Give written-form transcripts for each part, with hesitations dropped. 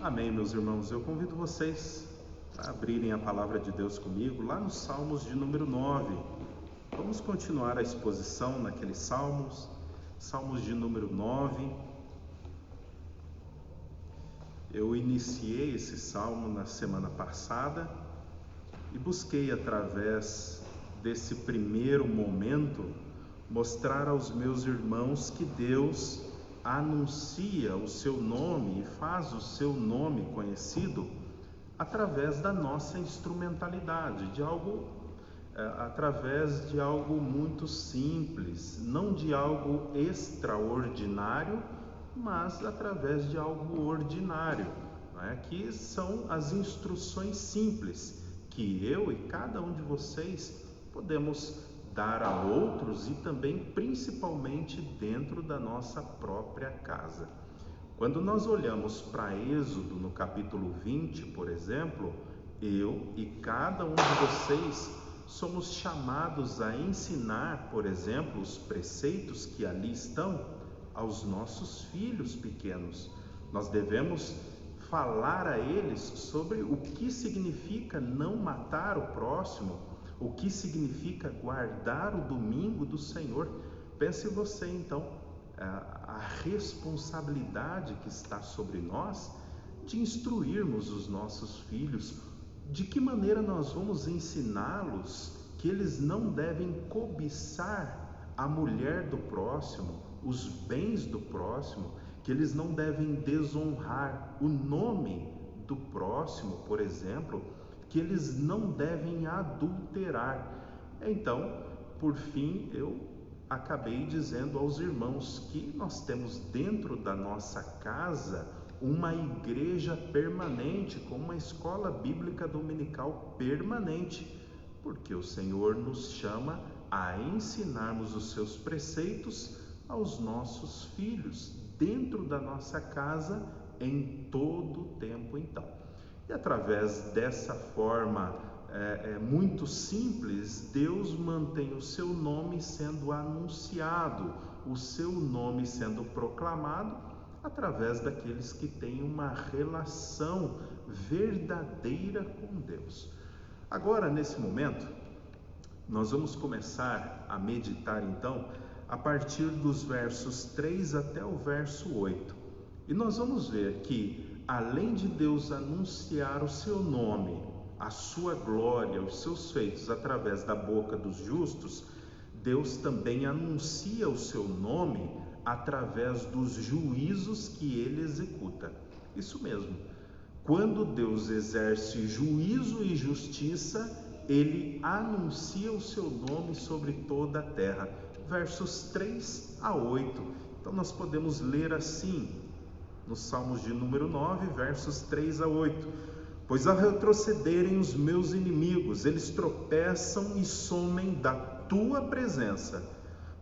Amém, meus irmãos. Eu convido vocês a abrirem a palavra de Deus comigo lá nos Salmos de número 9. Vamos continuar a exposição naqueles Salmos de número 9. Eu iniciei esse Salmo na semana passada e busquei, através desse primeiro momento, mostrar aos meus irmãos que Deus anuncia o seu nome e faz o seu nome conhecido através da nossa instrumentalidade, através de algo muito simples, não de algo extraordinário, mas através de algo ordinário, que são as instruções simples que eu e cada um de vocês podemos dar a outros e também principalmente dentro da nossa própria casa. Quando nós olhamos para Êxodo no capítulo 20, por exemplo, eu e cada um de vocês somos chamados a ensinar, por exemplo, os preceitos que ali estão aos nossos filhos pequenos. Nós devemos falar a eles sobre o que significa não matar o próximo, o que significa guardar o domingo do Senhor. Pense você então, a responsabilidade que está sobre nós de instruirmos os nossos filhos, de que maneira nós vamos ensiná-los que eles não devem cobiçar a mulher do próximo, os bens do próximo, que eles não devem desonrar o nome do próximo, por exemplo, que eles não devem adulterar. Então, por fim, eu acabei dizendo aos irmãos que nós temos dentro da nossa casa uma igreja permanente, com uma escola bíblica dominical permanente, porque o Senhor nos chama a ensinarmos os seus preceitos aos nossos filhos, dentro da nossa casa, em todo o tempo então. E através dessa forma muito simples, Deus mantém o seu nome sendo anunciado, o seu nome sendo proclamado através daqueles que têm uma relação verdadeira com Deus. Agora, nesse momento, nós vamos começar a meditar então a partir dos versos 3 até o verso 8. E nós vamos ver que, além de Deus anunciar o seu nome, a sua glória, os seus feitos através da boca dos justos, Deus também anuncia o seu nome através dos juízos que ele executa. Isso mesmo, quando Deus exerce juízo e justiça, ele anuncia o seu nome sobre toda a terra. Versos 3 a 8. Então nós podemos ler assim, nos Salmos de número 9, versos 3 a 8. Pois ao retrocederem os meus inimigos, eles tropeçam e somem da tua presença,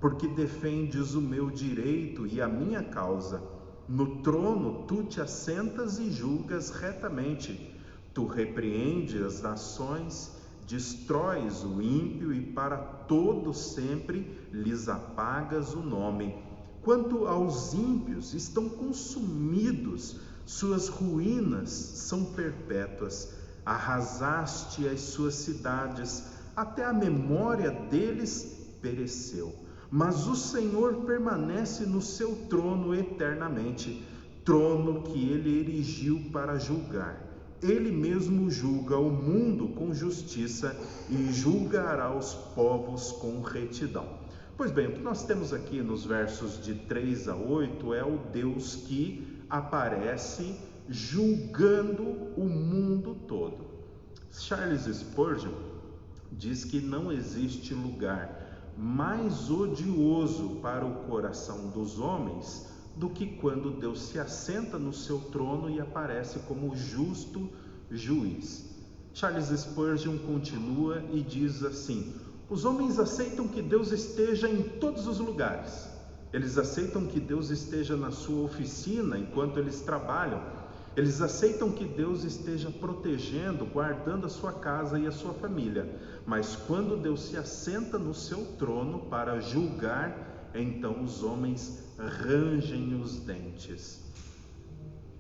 porque defendes o meu direito e a minha causa. No trono tu te assentas e julgas retamente. Tu repreendes as nações, destróis o ímpio e para todo sempre lhes apagas o nome. Quanto aos ímpios, estão consumidos, suas ruínas são perpétuas. Arrasaste as suas cidades, até a memória deles pereceu. Mas o Senhor permanece no seu trono eternamente, trono que ele erigiu para julgar. Ele mesmo julga o mundo com justiça e julgará os povos com retidão. Pois bem, o que nós temos aqui nos versos de 3 a 8 é o Deus que aparece julgando o mundo todo. Charles Spurgeon diz que não existe lugar mais odioso para o coração dos homens do que quando Deus se assenta no seu trono e aparece como justo juiz. Charles Spurgeon continua e diz assim: os homens aceitam que Deus esteja em todos os lugares. Eles aceitam que Deus esteja na sua oficina enquanto eles trabalham. Eles aceitam que Deus esteja protegendo, guardando a sua casa e a sua família. Mas quando Deus se assenta no seu trono para julgar, então os homens rangem os dentes.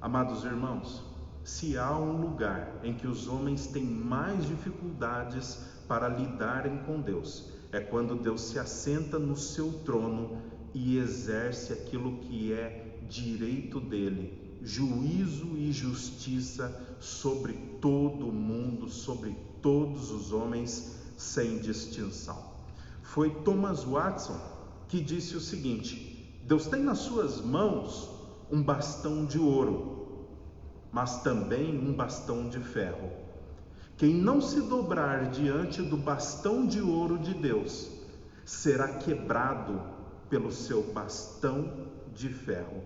Amados irmãos, se há um lugar em que os homens têm mais dificuldades para lidarem com Deus, é quando Deus se assenta no seu trono e exerce aquilo que é direito dele, juízo e justiça sobre todo o mundo, sobre todos os homens, sem distinção. Foi Thomas Watson que disse o seguinte: Deus tem nas suas mãos um bastão de ouro, mas também um bastão de ferro. Quem não se dobrar diante do bastão de ouro de Deus será quebrado pelo seu bastão de ferro.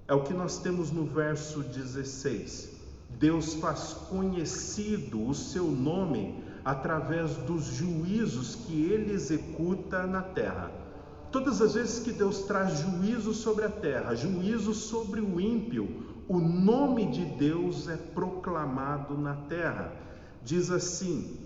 É o que nós temos no verso 16. Deus faz conhecido o seu nome através dos juízos que ele executa na terra. Todas as vezes que Deus traz juízo sobre a terra, juízo sobre o ímpio, o nome de Deus é proclamado na terra. Diz assim: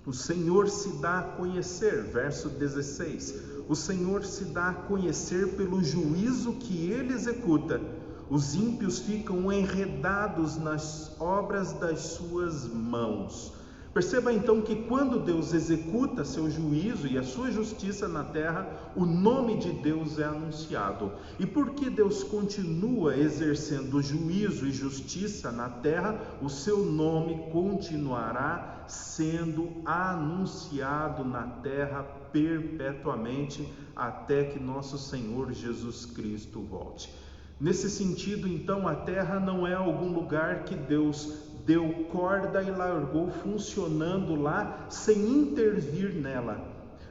o Senhor se dá a conhecer, verso 16, o Senhor se dá a conhecer pelo juízo que ele executa. Os ímpios ficam enredados nas obras das suas mãos. Perceba então que quando Deus executa seu juízo e a sua justiça na terra, o nome de Deus é anunciado. E porque Deus continua exercendo juízo e justiça na terra, o seu nome continuará sendo anunciado na terra perpetuamente, até que nosso Senhor Jesus Cristo volte. Nesse sentido, então, a terra não é algum lugar que Deus deu corda e largou funcionando lá sem intervir nela.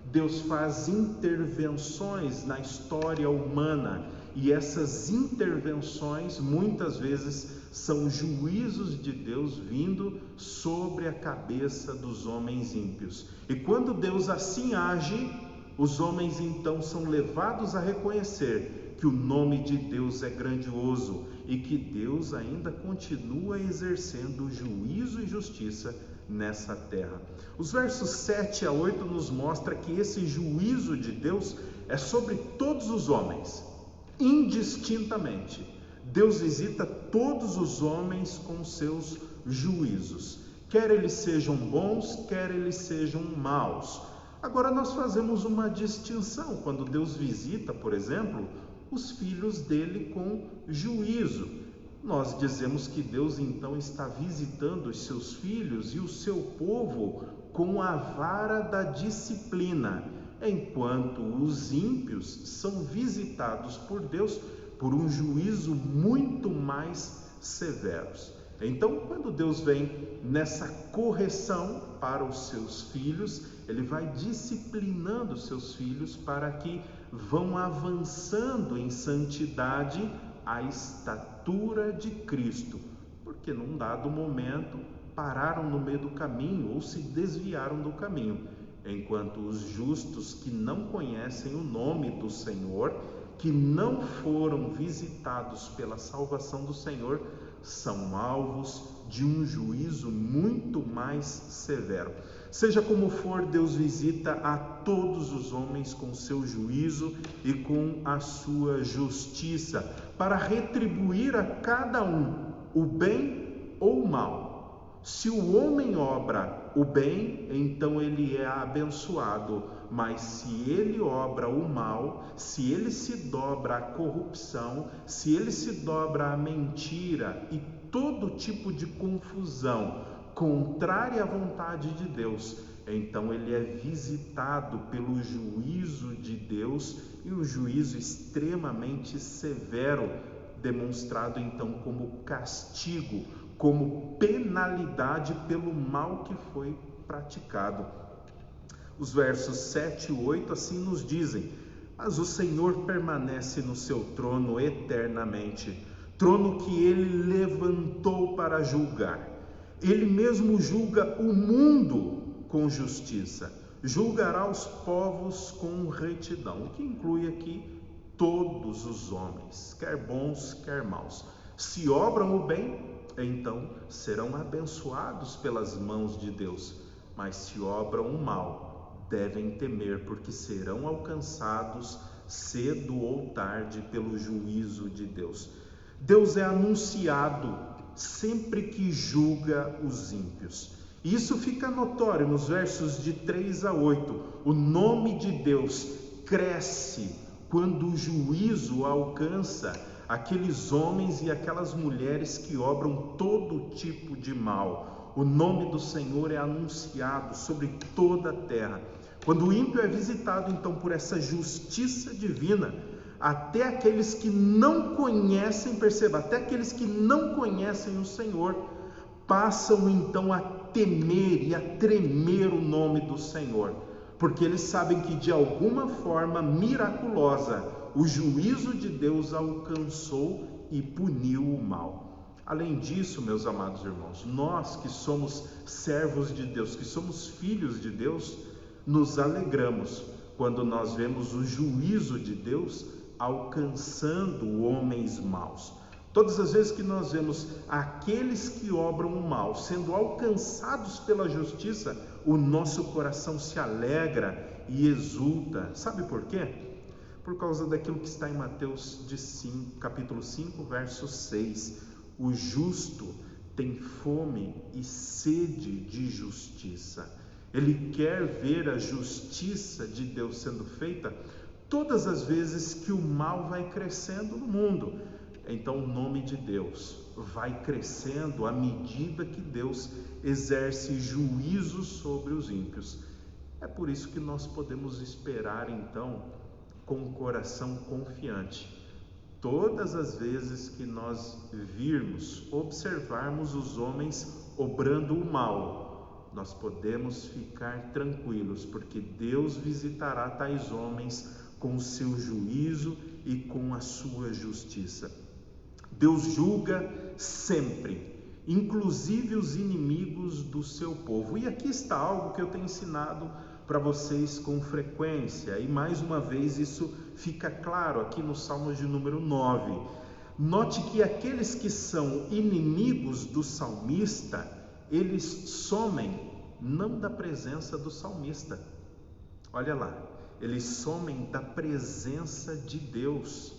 Deus faz intervenções na história humana, e essas intervenções muitas vezes são juízos de Deus vindo sobre a cabeça dos homens ímpios. E quando Deus assim age, os homens então são levados a reconhecer que o nome de Deus é grandioso e que Deus ainda continua exercendo juízo e justiça nessa terra. Os versos 7 a 8 nos mostra que esse juízo de Deus é sobre todos os homens, indistintamente. Deus visita todos os homens com seus juízos, quer eles sejam bons, quer eles sejam maus. Agora nós fazemos uma distinção quando Deus visita, por exemplo, os filhos dele com juízo. Nós dizemos que Deus então está visitando os seus filhos e o seu povo com a vara da disciplina, enquanto os ímpios são visitados por Deus por um juízo muito mais severo. Então, quando Deus vem nessa correção para os seus filhos, ele vai disciplinando os seus filhos para que vão avançando em santidade à estatura de Cristo, porque num dado momento pararam no meio do caminho ou se desviaram do caminho, enquanto os justos que não conhecem o nome do Senhor, que não foram visitados pela salvação do Senhor, são alvos de um juízo muito mais severo. Seja como for, Deus visita a todos os homens com seu juízo e com a sua justiça, para retribuir a cada um o bem ou o mal. Se o homem obra o bem, então ele é abençoado, mas se ele obra o mal, se ele se dobra à corrupção, se ele se dobra à mentira e todo tipo de confusão contrária à vontade de Deus, então ele é visitado pelo juízo de Deus, e um juízo extremamente severo, demonstrado então como castigo, como penalidade pelo mal que foi praticado. Os versos 7 e 8 assim nos dizem: mas o Senhor permanece no seu trono eternamente, trono que ele levantou para julgar. Ele mesmo julga o mundo com justiça, julgará os povos com retidão, o que inclui aqui todos os homens, quer bons, quer maus. Se obram o bem, então serão abençoados pelas mãos de Deus, mas se obram o mal, devem temer, porque serão alcançados cedo ou tarde pelo juízo de Deus. Deus é anunciado sempre que julga os ímpios. E isso fica notório nos versos de 3 a 8. O nome de Deus cresce quando o juízo alcança aqueles homens e aquelas mulheres que obram todo tipo de mal. O nome do Senhor é anunciado sobre toda a terra. Quando o ímpio é visitado, então, por essa justiça divina, até aqueles que não conhecem, perceba, até aqueles que não conhecem o Senhor, passam então a temer e a tremer o nome do Senhor, porque eles sabem que de alguma forma miraculosa o juízo de Deus alcançou e puniu o mal. Além disso, meus amados irmãos, nós que somos servos de Deus, que somos filhos de Deus, nos alegramos quando nós vemos o juízo de Deus alcançando homens maus. Todas as vezes que nós vemos aqueles que obram o mal sendo alcançados pela justiça, o nosso coração se alegra e exulta. Sabe por quê? Por causa daquilo que está em Mateus capítulo 5, verso 6. O justo tem fome e sede de justiça. Ele quer ver a justiça de Deus sendo feita todas as vezes que o mal vai crescendo no mundo. Então o nome de Deus vai crescendo à medida que Deus exerce juízo sobre os ímpios. É por isso que nós podemos esperar então com o coração confiante. Todas as vezes que nós virmos, observarmos os homens obrando o mal, nós podemos ficar tranquilos, porque Deus visitará tais homens com o seu juízo e com a sua justiça. Deus julga sempre, inclusive os inimigos do seu povo. E aqui está algo que eu tenho ensinado para vocês com frequência, e mais uma vez isso fica claro aqui no Salmo de número 9. Note que aqueles que são inimigos do salmista, eles somem não da presença do salmista. Olha lá, eles somem da presença de Deus.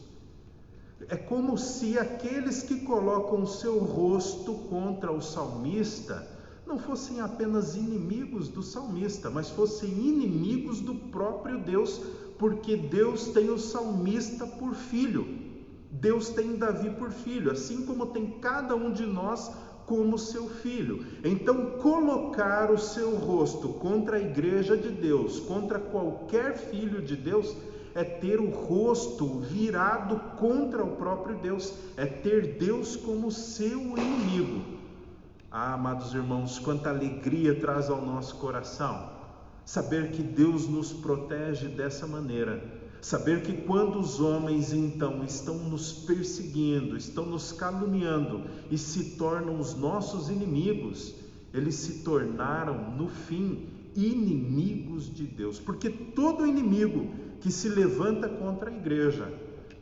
É como se aqueles que colocam o seu rosto contra o salmista não fossem apenas inimigos do salmista, mas fossem inimigos do próprio Deus, porque Deus tem o salmista por filho, Deus tem Davi por filho, assim como tem cada um de nós como seu filho. Então, colocar o seu rosto contra a igreja de Deus, contra qualquer filho de Deus, é ter o rosto virado contra o próprio Deus, é ter Deus como seu inimigo. Ah, amados irmãos, quanta alegria traz ao nosso coração saber que Deus nos protege dessa maneira, saber que quando os homens então estão nos perseguindo, estão nos caluniando e se tornam os nossos inimigos, eles se tornaram no fim inimigos de Deus, porque todo inimigo que se levanta contra a igreja,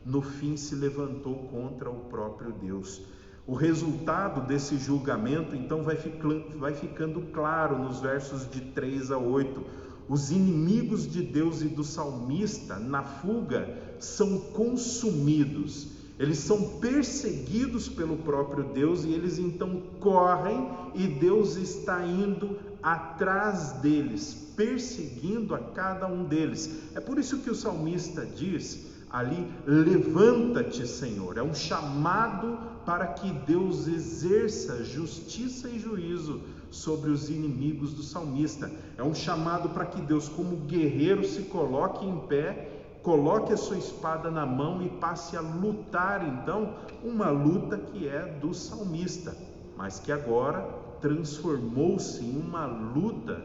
no fim se levantou contra o próprio Deus. O resultado desse julgamento então vai ficando claro nos versos de 3 a 8. Os inimigos de Deus e do salmista na fuga são consumidos, eles são perseguidos pelo próprio Deus e eles então correm e Deus está indo atrás deles, perseguindo a cada um deles. É por isso que o salmista diz ali: levanta-te, Senhor. É um chamado para que Deus exerça justiça e juízo sobre os inimigos do salmista. É um chamado para que Deus, como guerreiro, se coloque em pé, coloque a sua espada na mão e passe a lutar então uma luta que é do salmista, mas que agora transformou-se em uma luta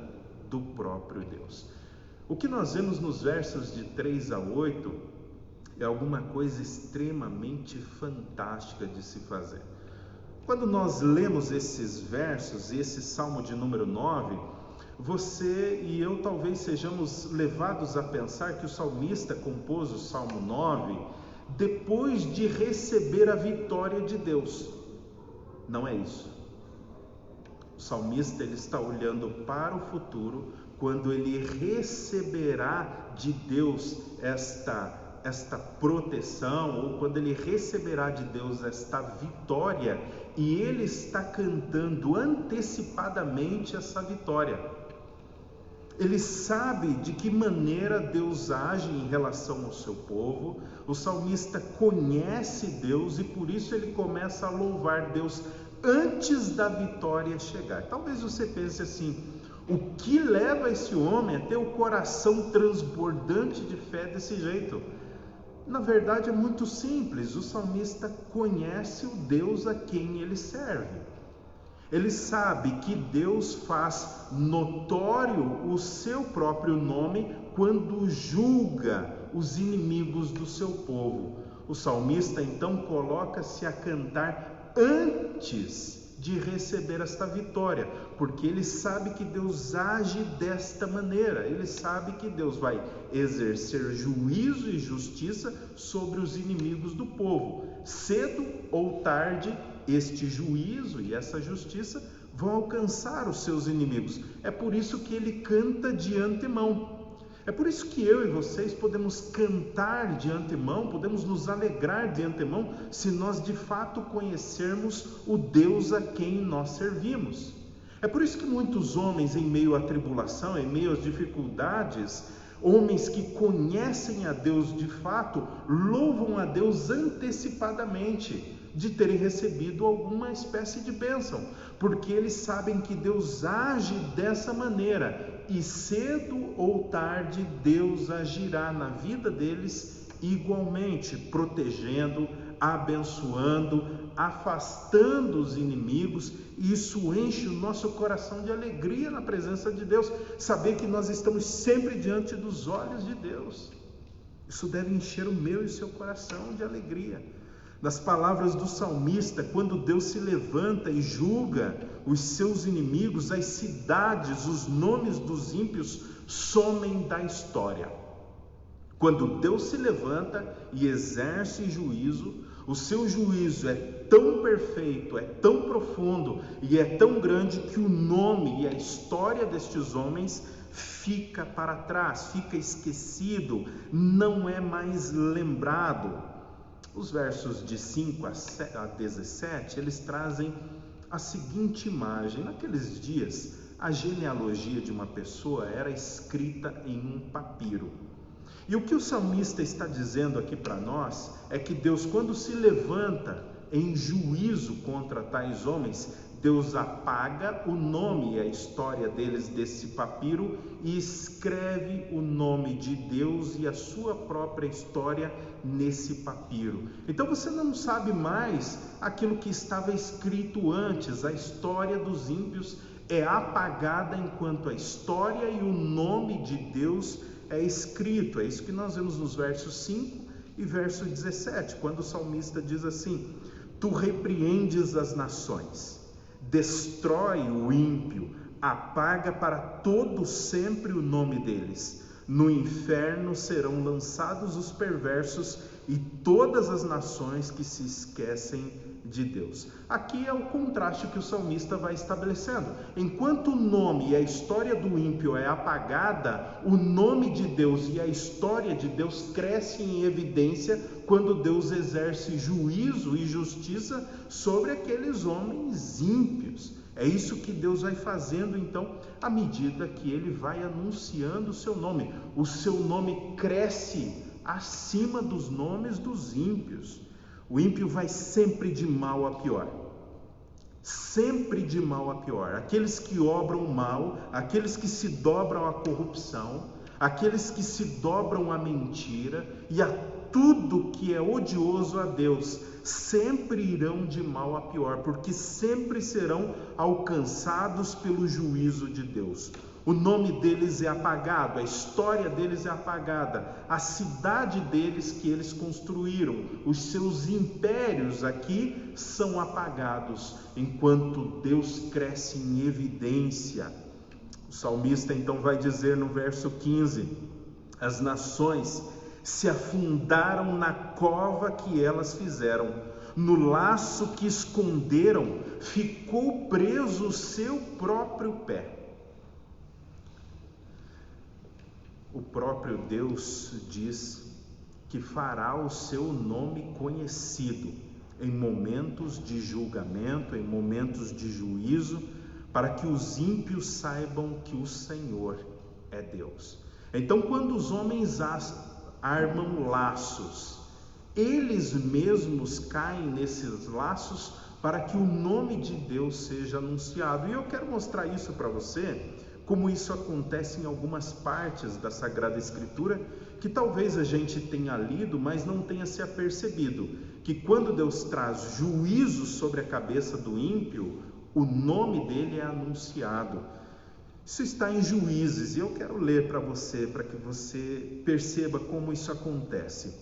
do próprio Deus. O que nós vemos nos versos de 3 a 8 é alguma coisa extremamente fantástica de se fazer. Quando nós lemos esses versos, esse Salmo de número 9, você e eu talvez sejamos levados a pensar que o salmista compôs o Salmo 9 depois de receber a vitória de Deus. Não é isso. O salmista ele está olhando para o futuro, quando ele receberá de Deus esta proteção, ou quando ele receberá de Deus esta vitória, e ele está cantando antecipadamente essa vitória. Ele sabe de que maneira Deus age em relação ao seu povo. O salmista conhece Deus e por isso ele começa a louvar Deus antes da vitória chegar. Talvez você pense assim: o que leva esse homem a ter o coração transbordante de fé desse jeito? Na verdade é muito simples. O salmista conhece o Deus a quem ele serve. Ele sabe que Deus faz notório o seu próprio nome quando julga os inimigos do seu povo. O salmista então coloca-se a cantar antes de receber esta vitória, porque ele sabe que Deus age desta maneira. Ele sabe que Deus vai exercer juízo e justiça sobre os inimigos do povo. Cedo ou tarde, este juízo e essa justiça vão alcançar os seus inimigos. É por isso que ele canta de antemão. É por isso que eu e vocês podemos cantar de antemão, podemos nos alegrar de antemão, se nós de fato conhecermos o Deus a quem nós servimos. É por isso que muitos homens, em meio à tribulação, em meio às dificuldades, homens que conhecem a Deus de fato, louvam a Deus antecipadamente de terem recebido alguma espécie de bênção, porque eles sabem que Deus age dessa maneira, e cedo ou tarde Deus agirá na vida deles igualmente, protegendo, abençoando, afastando os inimigos. E isso enche o nosso coração de alegria na presença de Deus, saber que nós estamos sempre diante dos olhos de Deus. Isso deve encher o meu e o seu coração de alegria. Nas palavras do salmista, quando Deus se levanta e julga os seus inimigos, as cidades, os nomes dos ímpios somem da história. Quando Deus se levanta e exerce juízo, o seu juízo é tão perfeito, é tão profundo e é tão grande que o nome e a história destes homens fica para trás, fica esquecido, não é mais lembrado. Os versos de 5 a 17, eles trazem a seguinte imagem. Naqueles dias, a genealogia de uma pessoa era escrita em um papiro. E o que o salmista está dizendo aqui para nós é que Deus, quando se levanta em juízo contra tais homens, Deus apaga o nome e a história deles desse papiro e escreve o nome de Deus e a sua própria história nesse papiro. Então você não sabe mais aquilo que estava escrito antes. A história dos ímpios é apagada enquanto a história e o nome de Deus é escrito. É isso que nós vemos nos versos 5 e verso 17, quando o salmista diz assim: Tu repreendes as nações, destrói o ímpio, apaga para todo sempre o nome deles. No inferno serão lançados os perversos e todas as nações que se esquecem de Deus. Aqui é o contraste que o salmista vai estabelecendo. Enquanto o nome e a história do ímpio é apagada, o nome de Deus e a história de Deus crescem em evidência quando Deus exerce juízo e justiça sobre aqueles homens ímpios. É isso que Deus vai fazendo, então, à medida que Ele vai anunciando o seu nome. O seu nome cresce acima dos nomes dos ímpios. O ímpio vai sempre de mal a pior. Sempre de mal a pior. Aqueles que obram mal, aqueles que se dobram à corrupção, aqueles que se dobram à mentira e a tudo que é odioso a Deus, sempre irão de mal a pior, porque sempre serão alcançados pelo juízo de Deus. O nome deles é apagado, a história deles é apagada, a cidade deles que eles construíram, os seus impérios aqui são apagados, enquanto Deus cresce em evidência. O salmista então vai dizer no verso 15: as nações se afundaram na cova que elas fizeram, no laço que esconderam, ficou preso o seu próprio pé. O próprio Deus diz que fará o seu nome conhecido em momentos de julgamento, em momentos de juízo, para que os ímpios saibam que o Senhor é Deus. Então, quando os homens armam laços, eles mesmos caem nesses laços para que o nome de Deus seja anunciado. E eu quero mostrar isso para você, como isso acontece em algumas partes da Sagrada Escritura, que talvez a gente tenha lido, mas não tenha se apercebido, que quando Deus traz juízo sobre a cabeça do ímpio, o nome dele é anunciado. Isso está em Juízes, e eu quero ler para você, para que você perceba como isso acontece.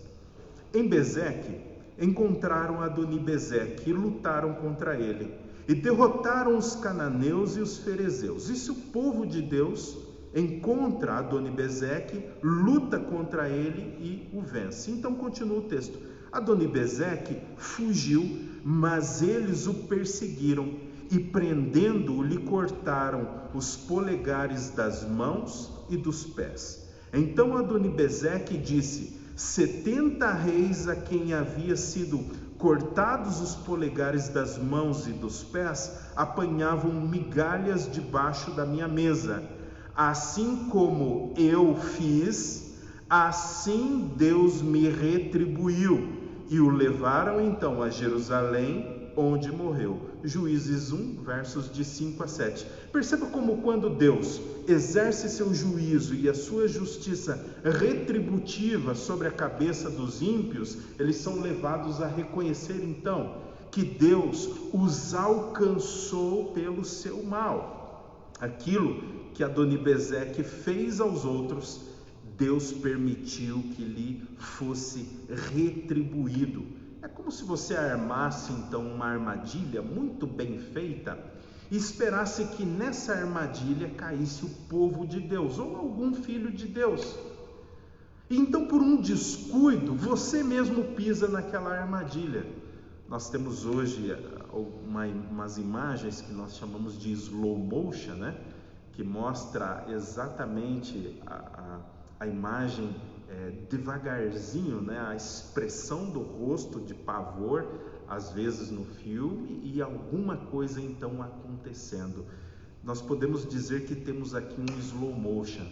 Em Bezeque, encontraram Adoni-Bezeque e lutaram contra ele, e derrotaram os cananeus e os ferezeus. E se o povo de Deus encontra Adoni-Bezeque, luta contra ele e o vence. Então continua o texto. Adoni-Bezeque fugiu, mas eles o perseguiram, e prendendo-o, lhe cortaram os polegares das mãos e dos pés. Então Adoni-Bezeque disse: 70 reis a quem havia sido cortados os polegares das mãos e dos pés apanhavam migalhas debaixo da minha mesa. Assim como eu fiz, assim Deus me retribuiu. E o levaram então a Jerusalém, onde morreu. Juízes 1, versos de 5 a 7. Perceba como quando Deus exerce seu juízo e a sua justiça retributiva sobre a cabeça dos ímpios, eles são levados a reconhecer então que Deus os alcançou pelo seu mal. Aquilo que Adoni-Bezeque fez aos outros, Deus permitiu que lhe fosse retribuído. É como se você armasse então uma armadilha muito bem feita e esperasse que nessa armadilha caísse o povo de Deus ou algum filho de Deus. E então, por um descuido, você mesmo pisa naquela armadilha. Nós temos hoje umas imagens que nós chamamos de slow motion, né? Que mostra exatamente a imagem devagarzinho, né? A expressão do rosto de pavor, às vezes no filme, e alguma coisa então acontecendo. Nós podemos dizer que temos aqui um slow motion,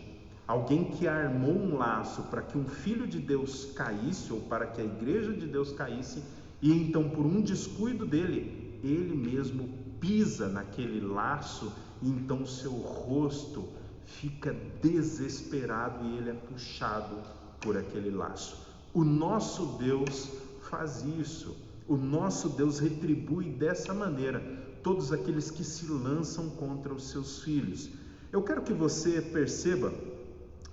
alguém que armou um laço para que um filho de Deus caísse, ou para que a igreja de Deus caísse, e então por um descuido dele, ele mesmo pisa naquele laço, e então seu rosto fica desesperado e ele é puxado por aquele laço. O nosso Deus faz isso. O nosso Deus retribui dessa maneira todos aqueles que se lançam contra os seus filhos. Eu quero que você perceba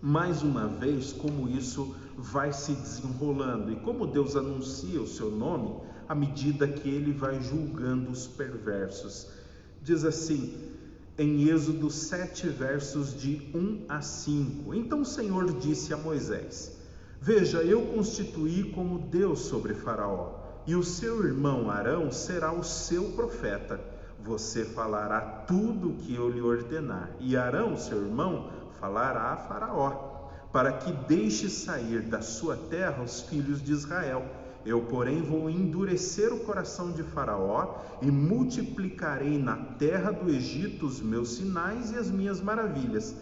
mais uma vez como isso vai se desenrolando e como Deus anuncia o seu nome à medida que ele vai julgando os perversos. Diz assim em Êxodo 7, versos de 1 a 5. Então o Senhor disse a Moisés: Veja, eu constituí como Deus sobre Faraó, e o seu irmão Arão será o seu profeta. Você falará tudo o que eu lhe ordenar, e Arão, seu irmão, falará a Faraó, para que deixe sair da sua terra os filhos de Israel. Eu, porém, vou endurecer o coração de Faraó e multiplicarei na terra do Egito os meus sinais e as minhas maravilhas.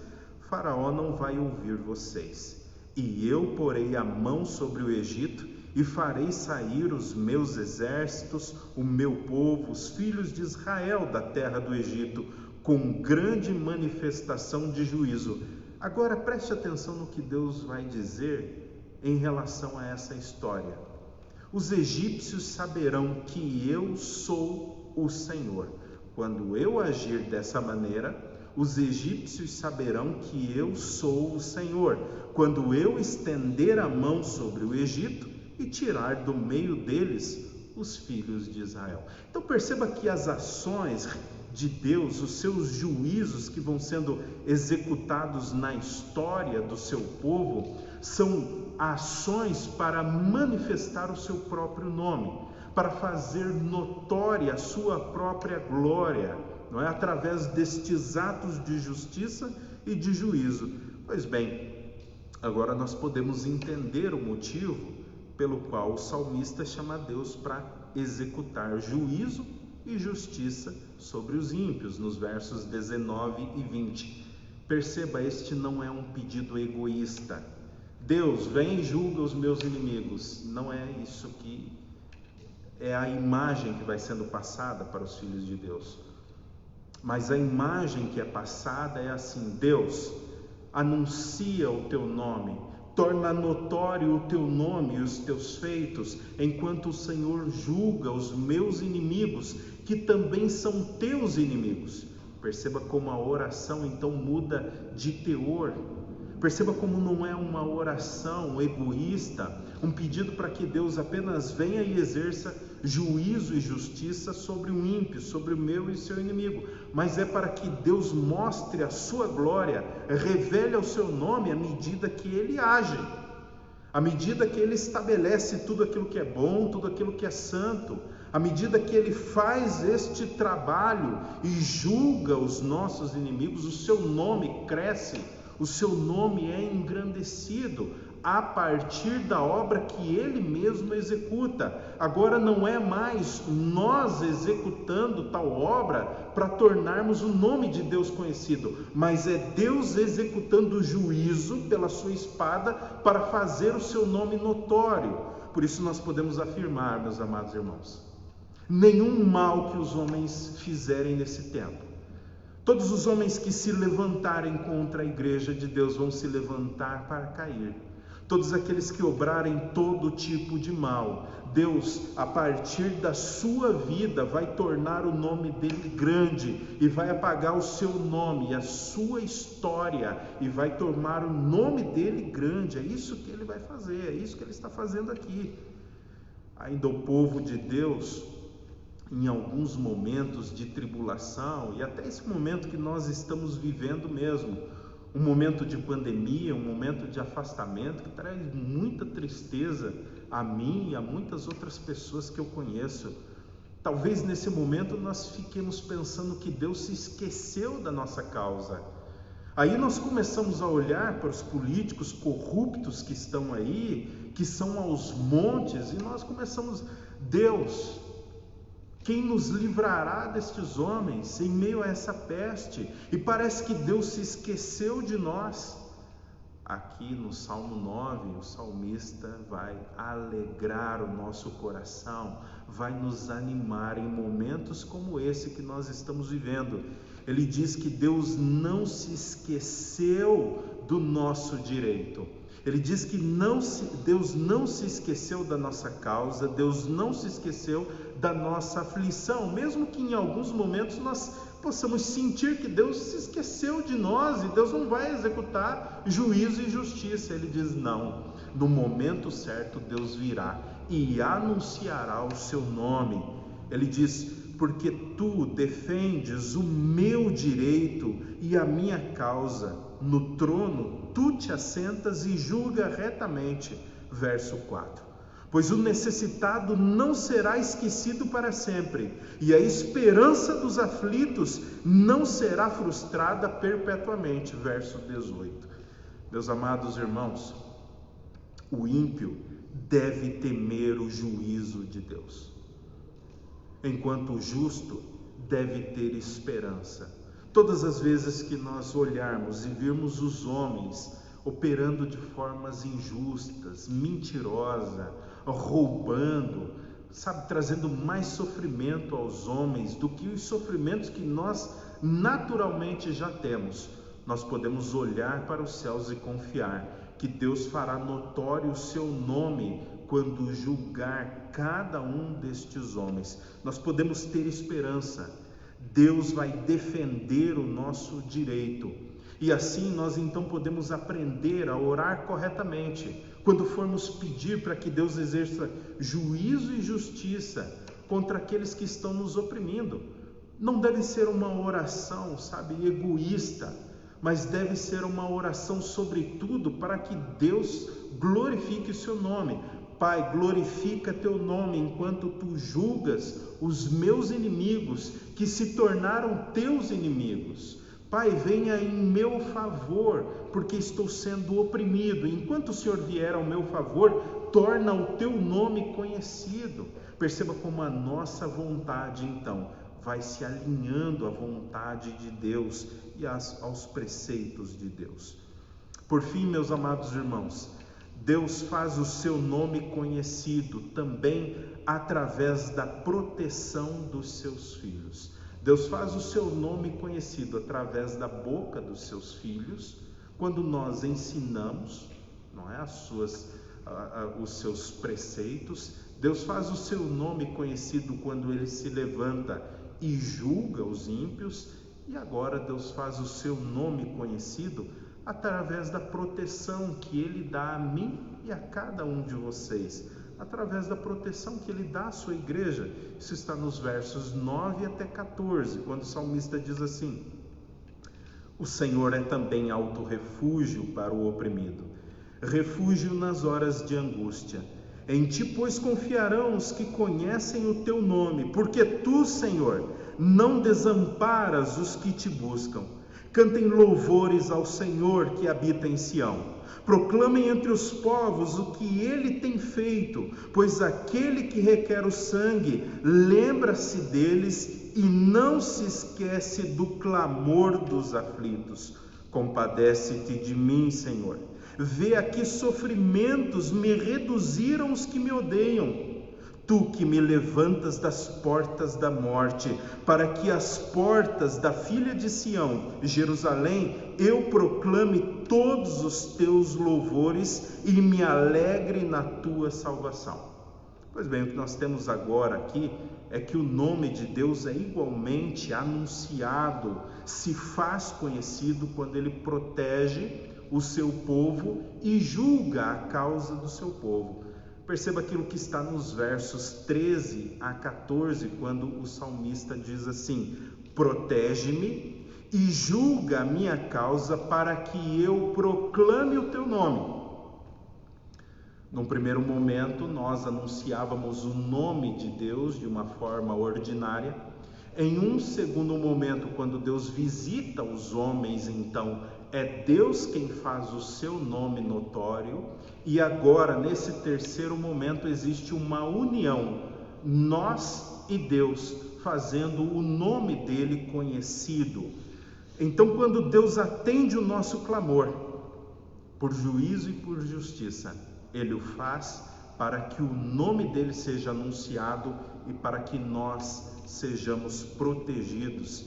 Faraó não vai ouvir vocês. E eu porei a mão sobre o Egito e farei sair os meus exércitos, o meu povo, os filhos de Israel da terra do Egito, com grande manifestação de juízo. Agora preste atenção no que Deus vai dizer em relação a essa história. Os egípcios saberão que eu sou o Senhor. Quando eu agir dessa maneira, os egípcios saberão que eu sou o Senhor, quando eu estender a mão sobre o Egito e tirar do meio deles os filhos de Israel. Então perceba que as ações de Deus, os seus juízos que vão sendo executados na história do seu povo, são ações para manifestar o seu próprio nome, para fazer notória a sua própria glória, não é? Através destes atos de justiça e de juízo. Pois bem, agora nós podemos entender o motivo pelo qual o salmista chama Deus para executar juízo e justiça sobre os ímpios, nos versos 19 e 20. Perceba, este não é um pedido egoísta. Deus, vem e julga os meus inimigos. Não é isso que é a imagem que vai sendo passada para os filhos de Deus. Mas a imagem que é passada é assim: Deus, anuncia o teu nome, torna notório o teu nome e os teus feitos, enquanto o Senhor julga os meus inimigos, que também são teus inimigos. Perceba como a oração então muda de teor. Perceba como não é uma oração egoísta, um pedido para que Deus apenas venha e exerça juízo e justiça sobre o ímpio, sobre o meu e seu inimigo, mas é para que Deus mostre a sua glória, revele o seu nome à medida que Ele age, à medida que Ele estabelece tudo aquilo que é bom, tudo aquilo que é santo, à medida que Ele faz este trabalho e julga os nossos inimigos, o seu nome cresce, o seu nome é engrandecido a partir da obra que Ele mesmo executa. Agora não é mais nós executando tal obra para tornarmos o nome de Deus conhecido, mas é Deus executando o juízo pela sua espada para fazer o seu nome notório. Por isso nós podemos afirmar, meus amados irmãos, nenhum mal que os homens fizerem nesse tempo, todos os homens que se levantarem contra a igreja de Deus vão se levantar para cair. Todos aqueles que obrarem todo tipo de mal, Deus, a partir da sua vida, vai tornar o nome dele grande e vai apagar o seu nome, a sua história, e vai tornar o nome dele grande. É isso que ele vai fazer, é isso que ele está fazendo aqui. Ainda o povo de Deus, em alguns momentos de tribulação, e até esse momento que nós estamos vivendo mesmo, um momento de pandemia, um momento de afastamento que traz muita tristeza a mim e a muitas outras pessoas que eu conheço. Talvez nesse momento nós fiquemos pensando que Deus se esqueceu da nossa causa. Aí nós começamos a olhar para os políticos corruptos que estão aí, que são aos montes, e nós começamos: Deus, quem nos livrará destes homens em meio a essa peste? E parece que Deus se esqueceu de nós. Aqui no Salmo 9, o salmista vai alegrar o nosso coração, vai nos animar em momentos como esse que nós estamos vivendo. Ele diz que Deus não se esqueceu do nosso direito. Ele diz que Deus não se esqueceu da nossa causa, Deus não se esqueceu da nossa aflição, mesmo que em alguns momentos nós possamos sentir que Deus se esqueceu de nós e Deus não vai executar juízo e justiça. Ele diz: não, no momento certo Deus virá e anunciará o seu nome. Ele diz: porque tu defendes o meu direito e a minha causa, no trono tu te assentas e julga retamente. Verso 4. Pois o necessitado não será esquecido para sempre, e a esperança dos aflitos não será frustrada perpetuamente. Verso 18. Meus amados irmãos, o ímpio deve temer o juízo de Deus, enquanto o justo deve ter esperança. Todas as vezes que nós olharmos e virmos os homens operando de formas injustas, mentirosas, roubando, trazendo mais sofrimento aos homens do que os sofrimentos que nós naturalmente já temos, nós podemos olhar para os céus e confiar que Deus fará notório o seu nome quando julgar cada um destes homens. Nós podemos ter esperança. Deus vai defender o nosso direito. E assim nós então podemos aprender a orar corretamente. Quando formos pedir para que Deus exerça juízo e justiça contra aqueles que estão nos oprimindo, não deve ser uma oração, egoísta, mas deve ser uma oração sobretudo para que Deus glorifique o seu nome. Pai, glorifica teu nome enquanto tu julgas os meus inimigos que se tornaram teus inimigos. Pai, venha em meu favor, porque estou sendo oprimido. Enquanto o Senhor vier ao meu favor, torna o teu nome conhecido. Perceba como a nossa vontade, então, vai se alinhando à vontade de Deus e aos preceitos de Deus. Por fim, meus amados irmãos, Deus faz o seu nome conhecido também através da proteção dos seus filhos. Deus faz o seu nome conhecido através da boca dos seus filhos, quando nós ensinamos, não é, os seus preceitos. Deus faz o seu nome conhecido quando ele se levanta e julga os ímpios, e agora Deus faz o seu nome conhecido através da proteção que ele dá a mim e a cada um de vocês, através da proteção que ele dá à sua igreja. Isso está nos versos 9 até 14, quando o salmista diz assim: o Senhor é também alto refúgio para o oprimido, refúgio nas horas de angústia. Em ti, pois, confiarão os que conhecem o teu nome, porque tu, Senhor, não desamparas os que te buscam. Cantem louvores ao Senhor que habita em Sião. Proclamem entre os povos o que ele tem feito, pois aquele que requer o sangue lembra-se deles e não se esquece do clamor dos aflitos. Compadece-te de mim, Senhor. Vê a que sofrimentos me reduziram os que me odeiam. Tu que me levantas das portas da morte, para que as portas da filha de Sião, Jerusalém, eu proclame todos os teus louvores e me alegre na tua salvação. Pois bem, o que nós temos agora aqui é que o nome de Deus é igualmente anunciado, se faz conhecido quando ele protege o seu povo e julga a causa do seu povo. Perceba aquilo que está nos versos 13 a 14, quando o salmista diz assim: protege-me e julga a minha causa para que eu proclame o teu nome. Num primeiro momento, nós anunciávamos o nome de Deus de uma forma ordinária. Em um segundo momento, quando Deus visita os homens, então é Deus quem faz o seu nome notório. E agora, nesse terceiro momento, existe uma união, nós e Deus, fazendo o nome dele conhecido. Então, quando Deus atende o nosso clamor, por juízo e por justiça, ele o faz para que o nome dele seja anunciado e para que nós sejamos protegidos.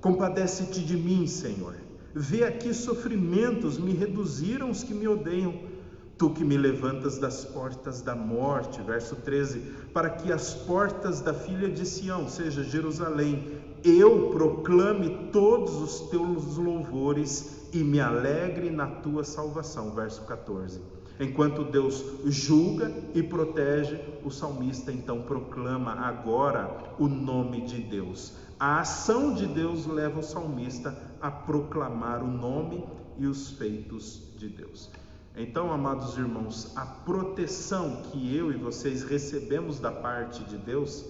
Compadece-te de mim, Senhor. Vê a que sofrimentos me reduziram os que me odeiam. Tu que me levantas das portas da morte, verso 13, para que as portas da filha de Sião, seja Jerusalém, eu proclame todos os teus louvores e me alegre na tua salvação, verso 14. Enquanto Deus julga e protege, o salmista então proclama agora o nome de Deus. A ação de Deus leva o salmista a proclamar o nome e os feitos de Deus. Então, amados irmãos, a proteção que eu e vocês recebemos da parte de Deus,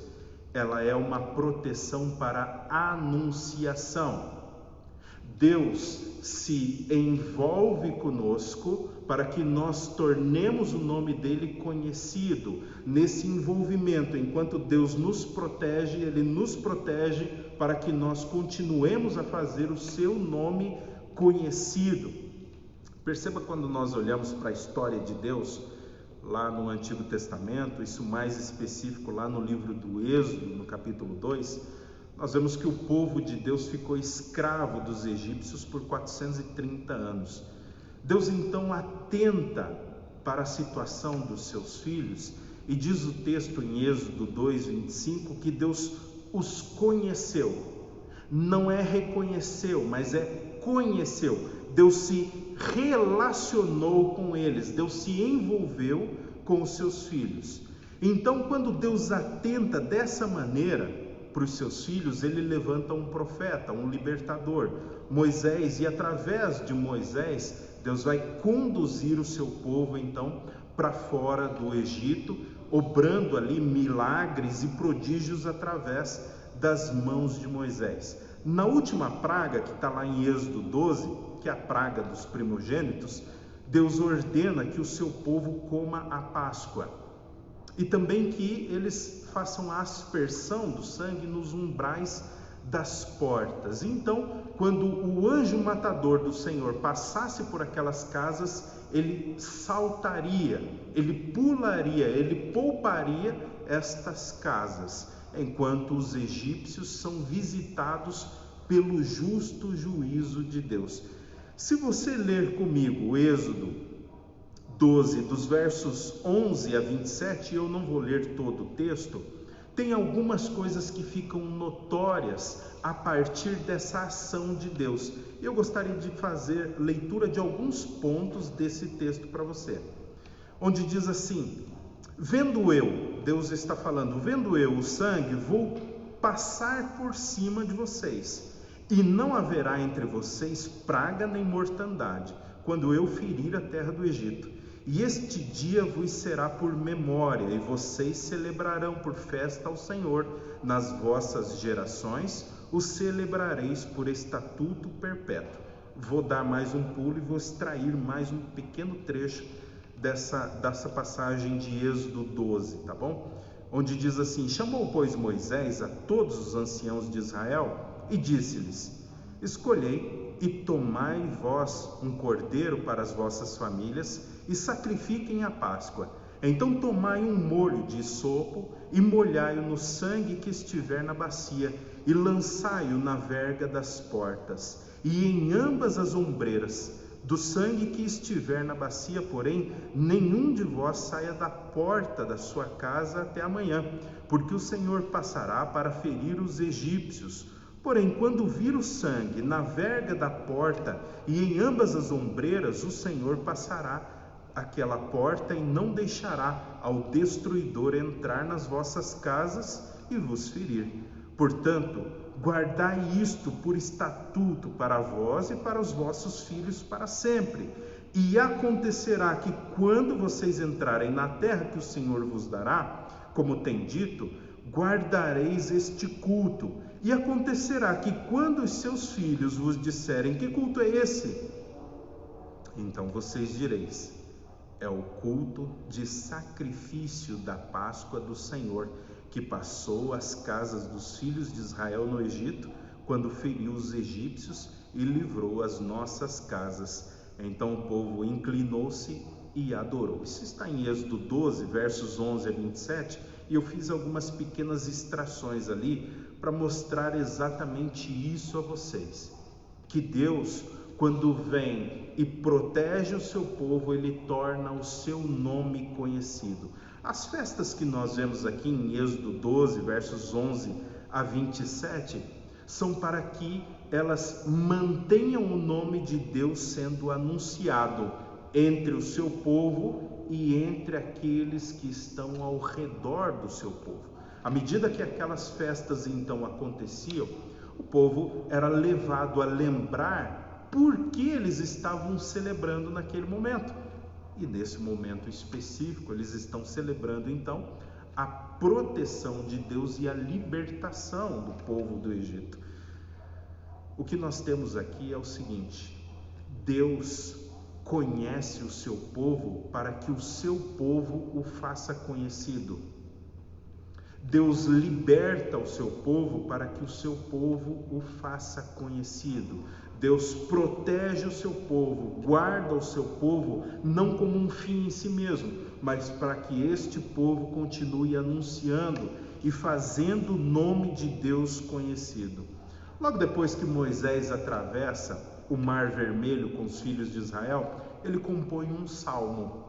ela é uma proteção para a anunciação. Deus se envolve conosco para que nós tornemos o nome dele conhecido. Nesse envolvimento, enquanto Deus nos protege, ele nos protege para que nós continuemos a fazer o seu nome conhecido. Perceba, quando nós olhamos para a história de Deus, lá no Antigo Testamento, isso mais específico lá no livro do Êxodo, no capítulo 2, nós vemos que o povo de Deus ficou escravo dos egípcios por 430 anos. Deus então atenta para a situação dos seus filhos e diz o texto em Êxodo 2:25 que Deus os conheceu. Não é reconheceu, mas é conheceu. Deus se relacionou com eles, Deus se envolveu com os seus filhos. Então, quando Deus atenta dessa maneira para os seus filhos, ele levanta um profeta, um libertador, Moisés, e através de Moisés, Deus vai conduzir o seu povo então para fora do Egito, obrando ali milagres e prodígios através das mãos de Moisés. Na última praga, que está lá em Êxodo 12, que é a praga dos primogênitos, Deus ordena que o seu povo coma a Páscoa e também que eles façam a aspersão do sangue nos umbrais das portas. Então, quando o anjo matador do Senhor passasse por aquelas casas, ele saltaria, ele pularia, ele pouparia estas casas, enquanto os egípcios são visitados pelo justo juízo de Deus. Se você ler comigo o Êxodo 12, dos versos 11 a 27, eu não vou ler todo o texto, tem algumas coisas que ficam notórias a partir dessa ação de Deus. Eu gostaria de fazer leitura de alguns pontos desse texto para você, onde diz assim: vendo eu, Deus está falando, vendo eu o sangue, vou passar por cima de vocês, e não haverá entre vocês praga nem mortandade, quando eu ferir a terra do Egito. E este dia vos será por memória, e vocês celebrarão por festa ao Senhor nas vossas gerações, o celebrareis por estatuto perpétuo. Vou dar mais um pulo e vou extrair mais um pequeno trecho dessa passagem de Êxodo 12, tá bom? Onde diz assim: chamou, pois, Moisés a todos os anciãos de Israel e disse-lhes: escolhei e tomai vós um cordeiro para as vossas famílias e sacrifiquem a Páscoa. Então tomai um molho de sopo e molhai-o no sangue que estiver na bacia e lançai-o na verga das portas e em ambas as ombreiras. Do sangue que estiver na bacia, porém, nenhum de vós saia da porta da sua casa até amanhã, porque o Senhor passará para ferir os egípcios. Porém, quando vir o sangue na verga da porta e em ambas as ombreiras, o Senhor passará aquela porta e não deixará ao destruidor entrar nas vossas casas e vos ferir. Portanto, guardai isto por estatuto para vós e para os vossos filhos para sempre. E acontecerá que quando vocês entrarem na terra que o Senhor vos dará, como tem dito, guardareis este culto. E acontecerá que quando os seus filhos vos disserem: que culto é esse? Então vocês direis: é o culto de sacrifício da Páscoa do Senhor, que passou as casas dos filhos de Israel no Egito, quando feriu os egípcios e livrou as nossas casas. Então o povo inclinou-se e adorou. Isso está em Êxodo 12, versos 11 a 27, e eu fiz algumas pequenas extrações ali para mostrar exatamente isso a vocês, que Deus, quando vem e protege o seu povo, ele torna o seu nome conhecido. As festas que nós vemos aqui em Êxodo 12, versos 11 a 27, são para que elas mantenham o nome de Deus sendo anunciado entre o seu povo e entre aqueles que estão ao redor do seu povo. À medida que aquelas festas então aconteciam, o povo era levado a lembrar por que eles estavam celebrando naquele momento. E nesse momento específico, eles estão celebrando então a proteção de Deus e a libertação do povo do Egito. O que nós temos aqui é o seguinte: Deus conhece o seu povo para que o seu povo o faça conhecido. Deus liberta o seu povo para que o seu povo o faça conhecido. Deus protege o seu povo, guarda o seu povo, não como um fim em si mesmo, mas para que este povo continue anunciando e fazendo o nome de Deus conhecido. Logo depois que Moisés atravessa o Mar Vermelho com os filhos de Israel, ele compõe um salmo.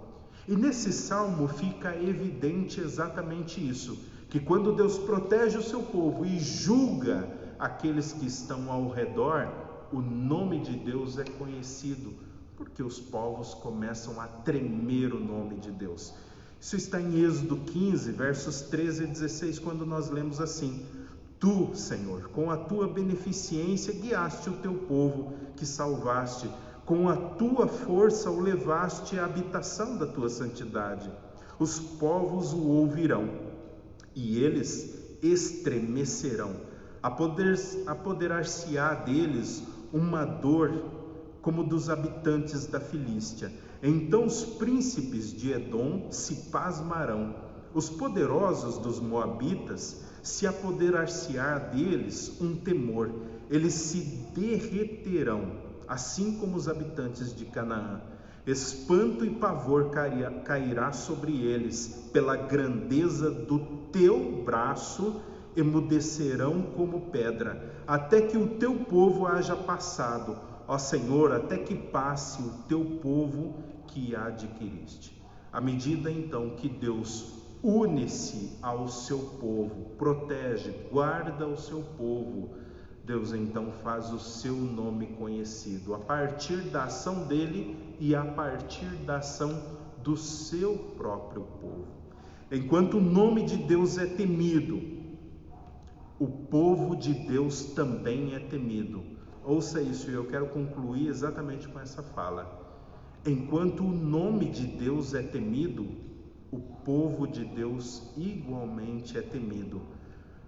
E nesse salmo fica evidente exatamente isso, que quando Deus protege o seu povo e julga aqueles que estão ao redor, o nome de Deus é conhecido, porque os povos começam a tremer o nome de Deus. Isso está em Êxodo 15, versos 13 e 16, quando nós lemos assim: Tu, Senhor, com a tua beneficência guiaste o teu povo que salvaste, com a tua força o levaste à habitação da tua santidade. Os povos o ouvirão e eles estremecerão. Apoderar-se-á deles uma dor como dos habitantes da Filístia. Então os príncipes de Edom se pasmarão, os poderosos dos moabitas se apoderar-se-á deles um temor, eles se derreterão, assim como os habitantes de Canaã. Espanto e pavor cairá sobre eles, pela grandeza do teu braço emudecerão como pedra, até que o teu povo haja passado, ó Senhor, até que passe o teu povo que adquiriste. À medida então que Deus une-se ao seu povo, protege, guarda o seu povo, Deus então faz o seu nome conhecido, a partir da ação dele e a partir da ação do seu próprio povo. Enquanto o nome de Deus é temido, o povo de Deus também é temido. Ouça isso, e eu quero concluir exatamente com essa fala. Enquanto o nome de Deus é temido, o povo de Deus igualmente é temido.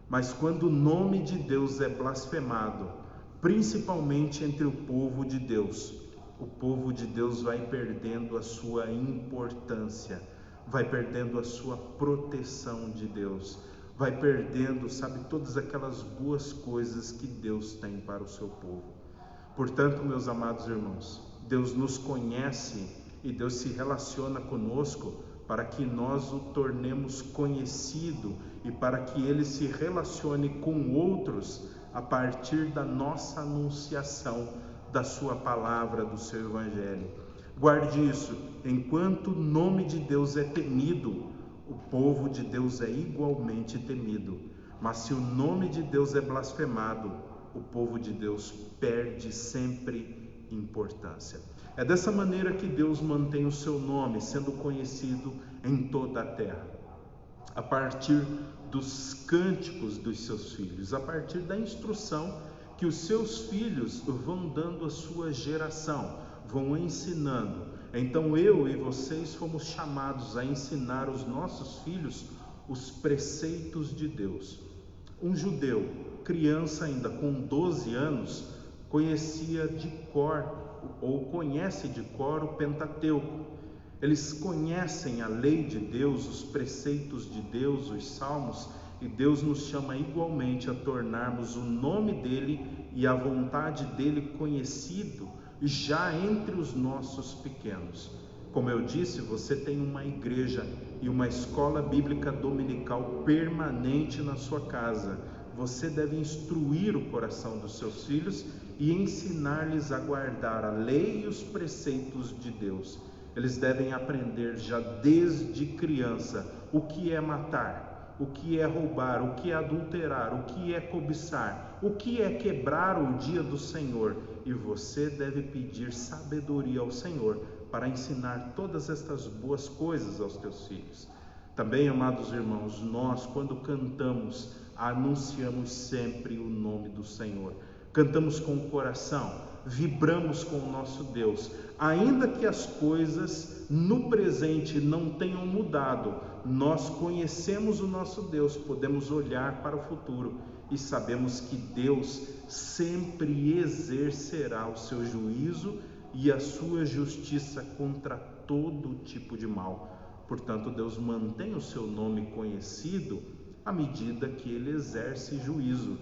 Mas quando o nome de Deus é blasfemado, principalmente entre o povo de Deus, o povo de Deus vai perdendo a sua importância, vai perdendo a sua proteção de Deus, vai perdendo, sabe, todas aquelas boas coisas que Deus tem para o seu povo. Portanto, meus amados irmãos, Deus nos conhece e Deus se relaciona conosco para que nós o tornemos conhecido e para que ele se relacione com outros a partir da nossa anunciação da sua palavra, do seu evangelho. Guarde isso, enquanto o nome de Deus é temido, o povo de Deus é igualmente temido. Mas se o nome de Deus é blasfemado, o povo de Deus perde sempre importância. É dessa maneira que Deus mantém o seu nome sendo conhecido em toda a terra, a partir dos cânticos dos seus filhos, a partir da instrução que os seus filhos vão dando à sua geração, vão ensinando. Então eu e vocês fomos chamados a ensinar os nossos filhos os preceitos de Deus. Um judeu, criança ainda com 12 anos, conhecia de cor ou conhece de cor o Pentateuco. Eles conhecem a lei de Deus, os preceitos de Deus, os salmos, e Deus nos chama igualmente a tornarmos o nome dele e a vontade dele conhecido já entre os nossos pequenos. Como eu disse, você tem uma igreja e uma escola bíblica dominical permanente na sua casa. Você deve instruir o coração dos seus filhos e ensinar-lhes a guardar a lei e os preceitos de Deus. Eles devem aprender já desde criança o que é matar, o que é roubar, o que é adulterar, o que é cobiçar, o que é quebrar o dia do Senhor. E você deve pedir sabedoria ao Senhor para ensinar todas estas boas coisas aos teus filhos. Também, amados irmãos, nós, quando cantamos, anunciamos sempre o nome do Senhor. Cantamos com o coração, vibramos com o nosso Deus. Ainda que as coisas no presente não tenham mudado, nós conhecemos o nosso Deus, podemos olhar para o futuro e sabemos que Deus sempre exercerá o seu juízo e a sua justiça contra todo tipo de mal. Portanto, Deus mantém o seu nome conhecido à medida que ele exerce juízo.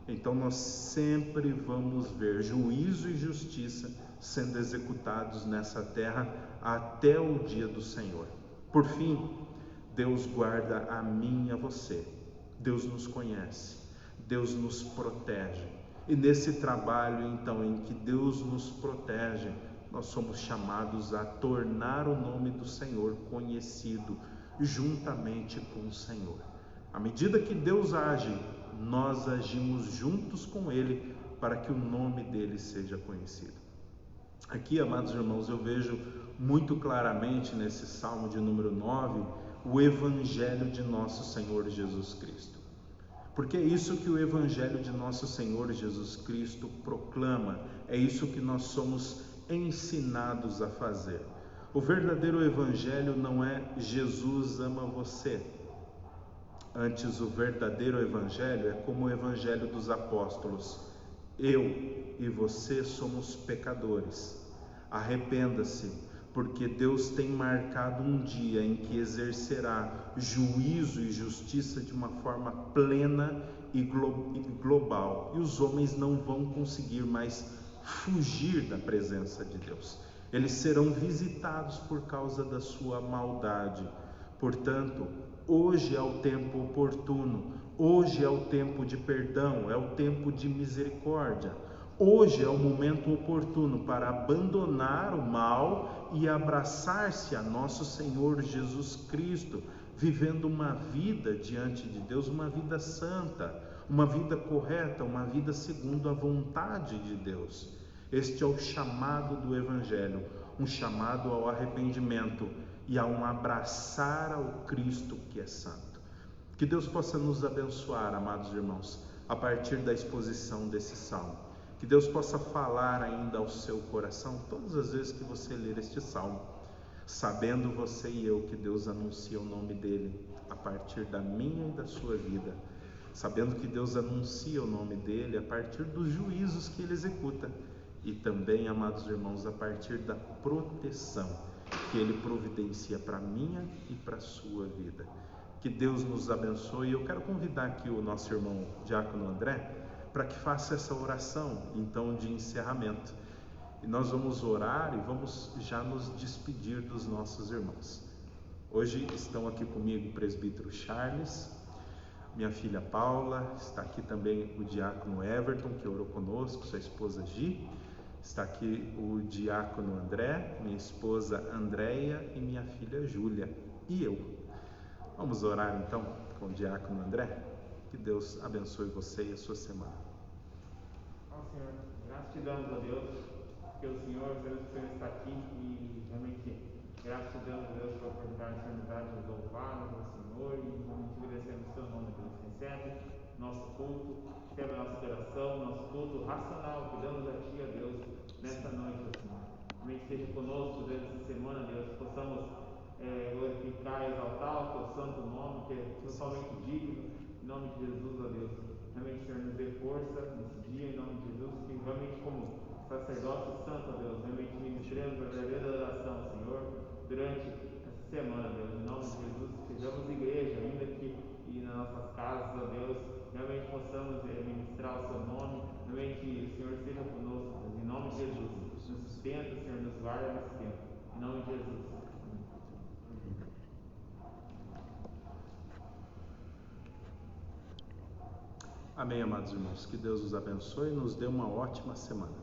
Então nós sempre vamos ver juízo e justiça sendo executados nessa terra até o dia do Senhor. Por fim, Deus guarda a mim e a você. Deus nos conhece, Deus nos protege. E nesse trabalho, então, em que Deus nos protege, nós somos chamados a tornar o nome do Senhor conhecido juntamente com o Senhor. À medida que Deus age, nós agimos juntos com Ele para que o nome dele seja conhecido. Aqui, amados irmãos, eu vejo muito claramente nesse Salmo de número 9 o Evangelho de nosso Senhor Jesus Cristo. Porque é isso que o Evangelho de nosso Senhor Jesus Cristo proclama, é isso que nós somos ensinados a fazer. O verdadeiro Evangelho não é Jesus ama você. Antes, o verdadeiro Evangelho é como o Evangelho dos apóstolos: Eu e você somos pecadores. Arrependa-se, porque Deus tem marcado um dia em que exercerá juízo e justiça de uma forma plena e global, e os homens não vão conseguir mais fugir da presença de Deus. Eles serão visitados por causa da sua maldade. Portanto, hoje é o tempo oportuno, hoje é o tempo de perdão, é o tempo de misericórdia. Hoje é o momento oportuno para abandonar o mal e abraçar-se a nosso Senhor Jesus Cristo, vivendo uma vida diante de Deus, uma vida santa, uma vida correta, uma vida segundo a vontade de Deus. Este é o chamado do Evangelho, um chamado ao arrependimento e a um abraçar ao Cristo que é santo. Que Deus possa nos abençoar, amados irmãos, a partir da exposição desse salmo. Que Deus possa falar ainda ao seu coração todas as vezes que você ler este salmo, sabendo você e eu que Deus anuncia o nome dele a partir da minha e da sua vida, sabendo que Deus anuncia o nome dele a partir dos juízos que ele executa e também, amados irmãos, a partir da proteção que ele providencia para a minha e para a sua vida. Que Deus nos abençoe. Eu quero convidar aqui o nosso irmão Diácono André para que faça essa oração, então, de encerramento. E nós vamos orar e vamos já nos despedir dos nossos irmãos. Hoje estão aqui comigo o presbítero Charles, minha filha Paula, está aqui também o diácono Everton, que orou conosco, sua esposa Gi, está aqui o diácono André, minha esposa Andréia e minha filha Júlia, e eu. Vamos orar então com o diácono André? Que Deus abençoe você e a sua semana. Senhor, graças te damos, a Deus, pelo Senhor, sabemos que o Senhor está aqui e realmente graças te damos, a Deus, pela oportunidade de nos louvar ao Senhor e realmente agradecemos o seu nome, Deus. Recebe nosso culto, recebe a nossa adoração, nosso culto racional, que damos a ti, a Deus, nesta noite, Senhor. Também esteja conosco durante essa semana, Deus, que possamos glorificar e exaltar o teu santo nome, que é totalmente digno, em nome de Jesus, ó Deus. Realmente, Senhor, nos dê força nesse dia, em nome de Jesus, que realmente como sacerdote santo, ó Deus, realmente ministremos a verdadeira adoração, Senhor, durante essa semana, Deus, em nome de Jesus, sejamos igreja, ainda aqui e nas nossas casas, ó Deus, realmente possamos ministrar o seu nome, realmente o Senhor esteja conosco, Deus, em nome de Jesus, nos sustenta, Senhor, nos guarda nesse tempo, em nome de Jesus. Amém, amados irmãos. Que Deus os abençoe e nos dê uma ótima semana.